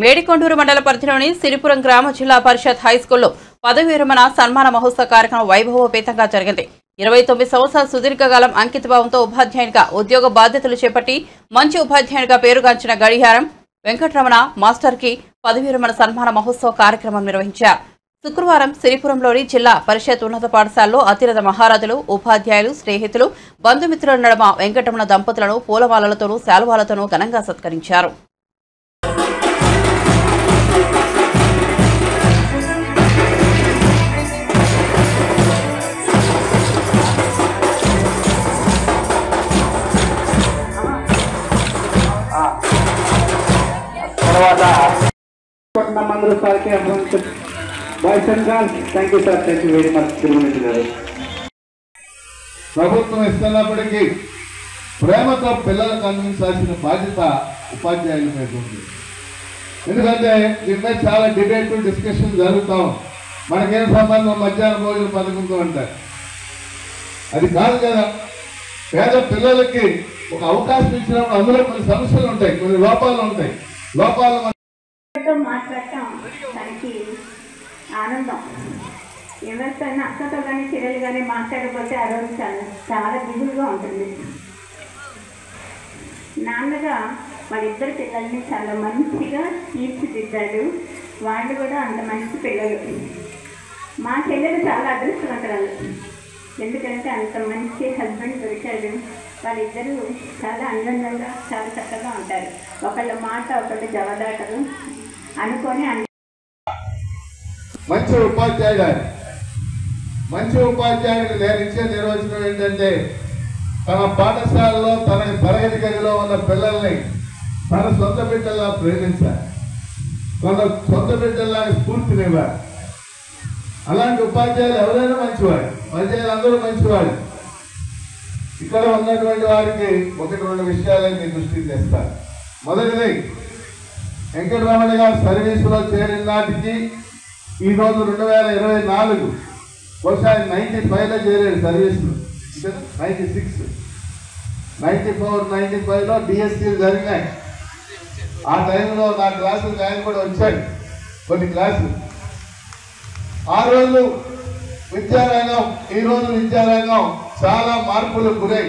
మేడికొండూరు మండల పరిధిలోని సిరిపురం గ్రామ జిల్లా పరిషత్ హైస్కూల్లో పదవి విరమణ సన్మాన మహోత్సవ కార్యక్రమం వైభవోపేతంగా జరిగింది. 29 సంవత్సరాల సుదీర్ఘకాలం అంకితభావంతో ఉపాధ్యాయునిగా ఉద్యోగ బాధ్యతలు చేపట్టి మంచి ఉపాధ్యాయునిగా పేరుగాంచిన గడియారం వెంకటరమణ మాస్టర్కి పదవి విరమణ సన్మాన మహోత్సవ కార్యక్రమం నిర్వహించారు. శుక్రవారం సిరిపురంలోని జిల్లా పరిషత్ ఉన్నత పాఠశాలలో అతిరథ మహారాజులు, ఉపాధ్యాయులు, స్నేహితులు, బంధుమిత్రుల నడుమ వెంకటరమణ దంపతులను పూలమాలలతోనూ శాలువాలతోనూ ఘనంగా సత్కరించారు. ప్రభుత్వం ఇస్తున్నప్పటికీ ప్రేమతో పిల్లలకు అందించాల్సిన బాధ్యత ఉపాధ్యాయుల మీద ఉంది. ఎందుకంటే దీని మీద చాలా డిబేట్ డిస్కషన్ జరుగుతాం. మనకేం సంబంధం మధ్యాహ్న భోజన పథకంతో అంటారు. అది కాదు కదా. పేద పిల్లలకి ఒక అవకాశం ఇచ్చినప్పుడు అందులో కొన్ని సమస్యలు ఉంటాయి, కొన్ని లోపాలు ఉంటాయి. లోపాలు మాట్లాడటం దానికి ఆనందం. ఎవరితోనే అక్కతో కానీ చెల్లెలు కానీ మాట్లాడకపోతే ఆ రోజు చాలా దిగులుగా ఉంటుంది. నాన్నగా వాళ్ళిద్దరు పిల్లల్ని చాలా మంచిగా తీర్చిదిద్దాడు. వాళ్ళు కూడా అంత మంచి పిల్లలు. మా చెల్లెలు చాలా అదృష్టవంతురాలు. ఎందుకంటే అంత మంచి హస్బెండ్ దొరికాడు. వాళ్ళిద్దరూ చాలా ఆనందంగా చాలా చక్కగా ఉంటారు. ఒకళ్ళ మాట ఒకళ్ళు జవదాటరు అనుకొని మంచి ఉపాధ్యాయుడు నేను ఇచ్చే నిర్వచనం ఏంటంటే తన పాఠశాలలో తన తరగతి గదిలో ఉన్న పిల్లల్ని తన సొంత బిడ్డల్లా ప్రేమించాలి, తన సొంత బిడ్డల్లా స్ఫూర్తినివ్వాలి. అలాంటి ఉపాధ్యాయులు ఎవరైనా మంచివాడు, ఉపాధ్యాయులు అందరూ మంచివాడు. ఇక్కడ ఉన్నటువంటి వారికి 1-2 విషయాలని మీ దృష్టికి తెస్తారు. మొదటిది, వెంకటరమణ గారు సర్వీసులో చేరిన నాటికి ఈరోజు 2024 బహుశా 95లో చేరాడు సర్వీసులో. 96, 94, 95లో డిఎస్సీలు జరిగినాయి. ఆ టైంలో నా క్లాసులకు ఆయన కూడా వచ్చాడు కొన్ని క్లాసులు. ఆ రోజు విద్యారంగం, ఈరోజు విద్యారంగం చాలా మార్పులకు గురై